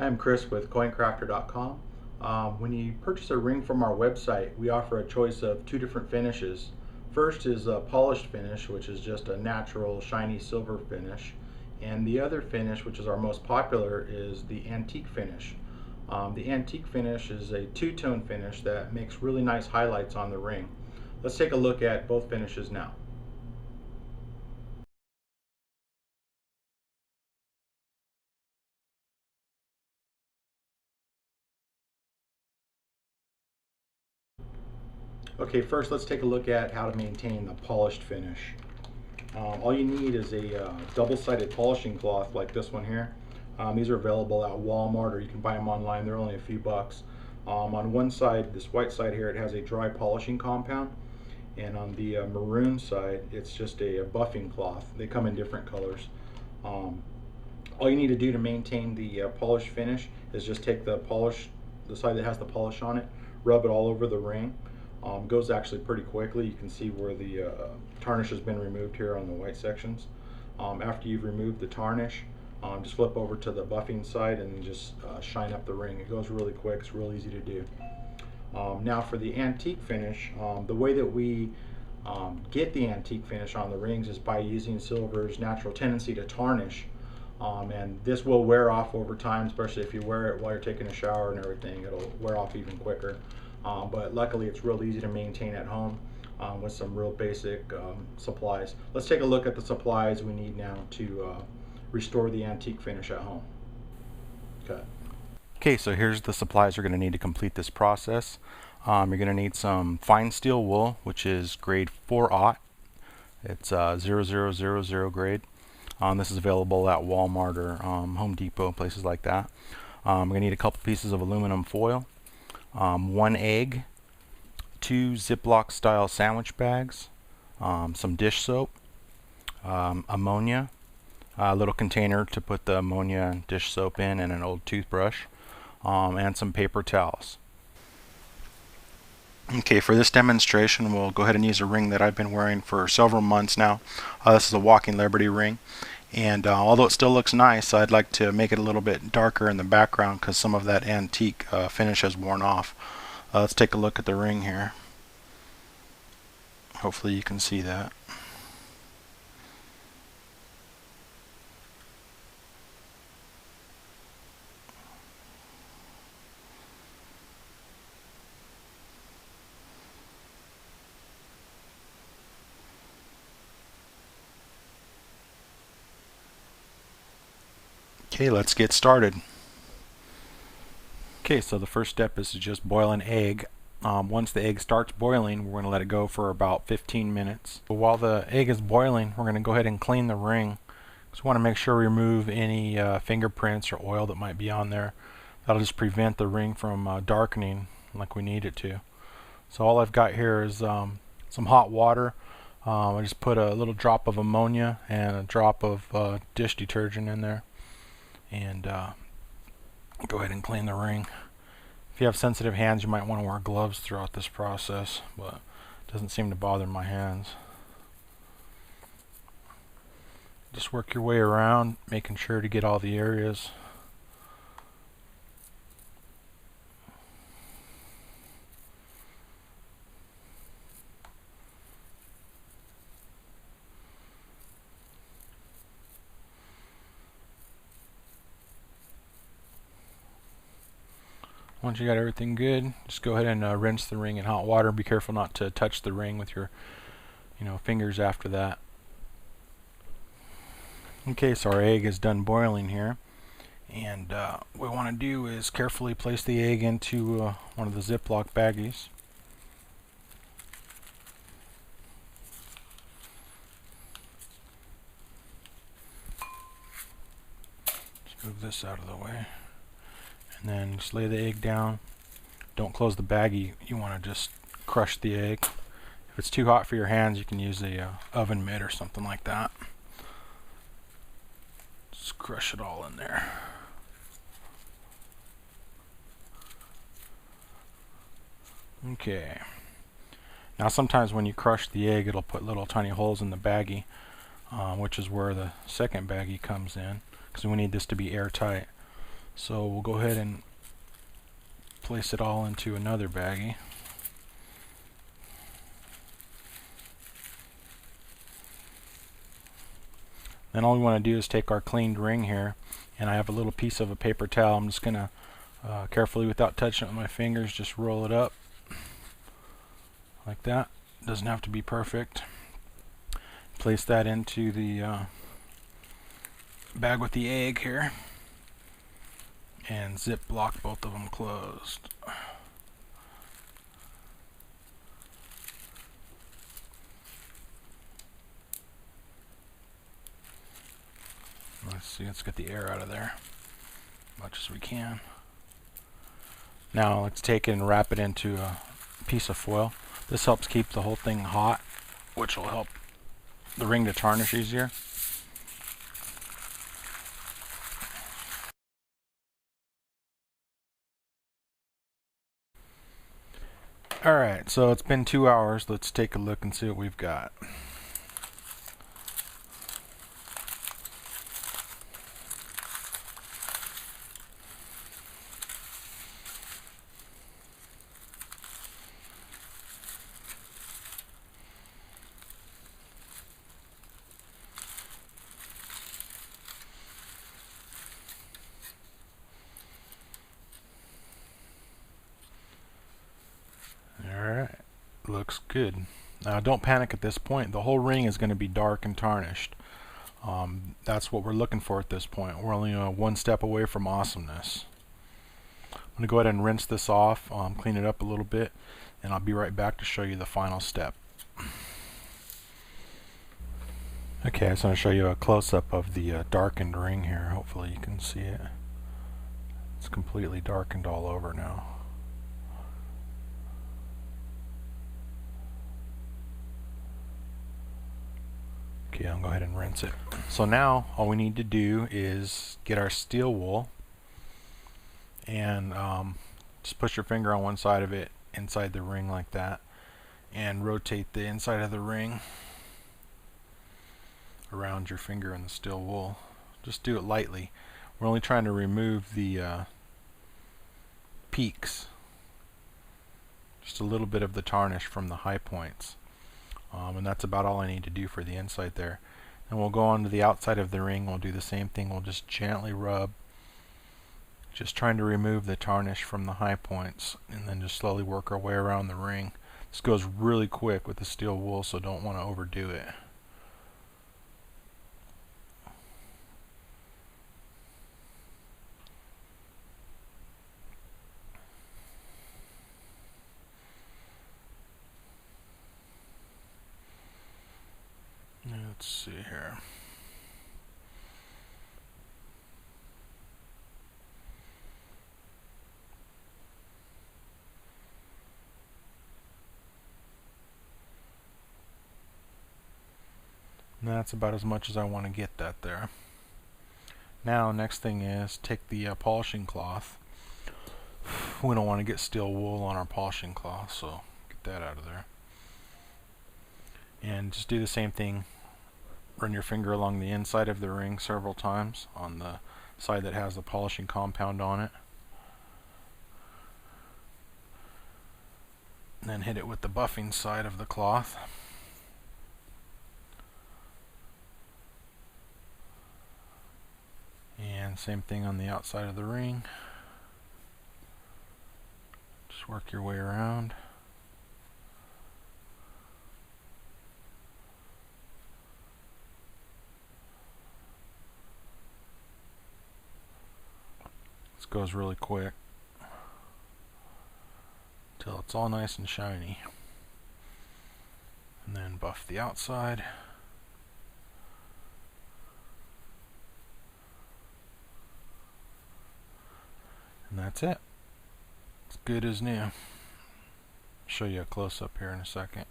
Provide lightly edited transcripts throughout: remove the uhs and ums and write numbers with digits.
I'm Chris with coincrafter.com. When you purchase a ring from our website, we offer a choice of two different finishes. First is a polished finish, which is just a natural shiny silver finish. And the other finish, which is our most popular, is the antique finish. The antique finish is a two-tone finish that makes really nice highlights on the ring. Let's take a look at both finishes now. Okay, first let's take a look at how to maintain the polished finish. All you need is a double-sided polishing cloth like this one here. These are available at Walmart, or you can buy them online. They're only a few bucks. On one side, this white side here, it has a dry polishing compound, and on the maroon side, it's just a buffing cloth. They come in different colors. All you need to do to maintain the polished finish is just take the side that has the polish on it, rub it all over the ring. Goes actually pretty quickly. You can see where the tarnish has been removed here on the white sections. After you've removed the tarnish, just flip over to the buffing side and just shine up the ring. It goes really quick. It's real easy to do. Now for the antique finish, the way that we get the antique finish on the rings is by using silver's natural tendency to tarnish. And this will wear off over time, especially if you wear it while you're taking a shower and everything. It'll wear off even quicker. But luckily it's real easy to maintain at home with some real basic supplies. Let's take a look at the supplies we need now to restore the antique finish at home. Okay, so here's the supplies you're going to need to complete this process. You're going to need some fine steel wool, which is grade 4/0. It's 0000 grade. This is available at Walmart or Home Depot, places like that. We're going to need a couple pieces of aluminum foil, 1 egg, 2 Ziploc style sandwich bags, some dish soap, ammonia, a little container to put the ammonia and dish soap in, and an old toothbrush, and some paper towels. Okay, for this demonstration we'll go ahead and use a ring that I've been wearing for several months now. This is a Walking Liberty ring, and although it still looks nice, I'd like to make it a little bit darker in the background because some of that antique finish has worn off. Let's take a look at the ring here. Hopefully you can see that. Okay, let's get started. Okay, so the first step is to just boil an egg. Once the egg starts boiling, we're going to let it go for about 15 minutes. But while the egg is boiling, we're going to go ahead and clean the ring. Just want to make sure we remove any fingerprints or oil that might be on there. That'll just prevent the ring from darkening like we need it to. So all I've got here is some hot water. I just put a little drop of ammonia and a drop of dish detergent in there, and go ahead and clean the ring. If you have sensitive hands, you might want to wear gloves throughout this process, but it doesn't seem to bother my hands. Just work your way around, making sure to get all the areas. Once you got everything good, just go ahead and rinse the ring in hot water. Be careful not to touch the ring with your fingers after that. Okay, so our egg is done boiling here, and what we want to do is carefully place the egg into one of the Ziploc baggies. Just move this out of the way. And then just lay the egg down. Don't close the baggie. You want to just crush the egg. If it's too hot for your hands, you can use a oven mitt or something like that. Just crush it all in there. Okay. Now sometimes when you crush the egg, it'll put little tiny holes in the baggie, which is where the second baggie comes in, because we need this to be airtight. So we'll go ahead and place it all into another baggie. Then all we want to do is take our cleaned ring here, and I have a little piece of a paper towel. I'm just going to carefully, without touching it with my fingers, just roll it up like that. Doesn't have to be perfect. Place that into the bag with the egg here, and zip block both of them closed. Let's see, let's get the air out of there as much as we can. Now let's take it and wrap it into a piece of foil. This helps keep the whole thing hot, which will help the ring to tarnish easier. Alright, so it's been 2 hours. Let's take a look and see what we've got. Alright, looks good. Now don't panic at this point. The whole ring is going to be dark and tarnished. That's what we're looking for at this point. We're only one step away from awesomeness. I'm going to go ahead and rinse this off, clean it up a little bit, and I'll be right back to show you the final step. Okay, so I'm going to show you a close-up of the darkened ring here. Hopefully you can see it. It's completely darkened all over now. Okay, I'll go ahead and rinse it. So now all we need to do is get our steel wool and just push your finger on one side of it inside the ring like that, and rotate the inside of the ring around your finger in the steel wool. Just do it lightly. We're only trying to remove the peaks, just a little bit of the tarnish from the high points. And that's about all I need to do for the inside there. And we'll go on to the outside of the ring. We'll do the same thing. We'll just gently rub, just trying to remove the tarnish from the high points, and then just slowly work our way around the ring. This goes really quick with the steel wool, so don't want to overdo it. Let's see here. And that's about as much as I want to get that there. Now, next thing is take the polishing cloth. We don't want to get steel wool on our polishing cloth, so get that out of there. And just do the same thing. Run your finger along the inside of the ring several times on the side that has the polishing compound on it. And then hit it with the buffing side of the cloth. And same thing on the outside of the ring. Just work your way around. This goes really quick until it's all nice and shiny. And then buff the outside. And that's it. It's good as new. Show you a close-up here in a second.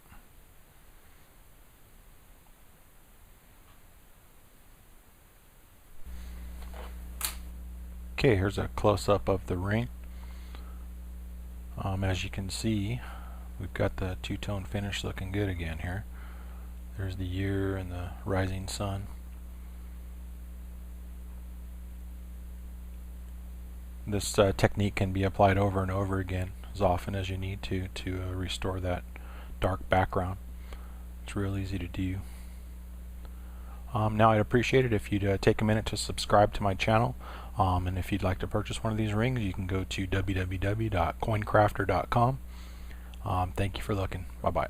Okay, here's a close-up of the ring. As you can see, we've got the two-tone finish looking good again here. There's the year and the rising sun. This technique can be applied over and over again as often as you need to restore that dark background. It's real easy to do. Now I'd appreciate it if you'd take a minute to subscribe to my channel, and if you'd like to purchase one of these rings, you can go to www.coincrafter.com. Thank you for looking. Bye bye.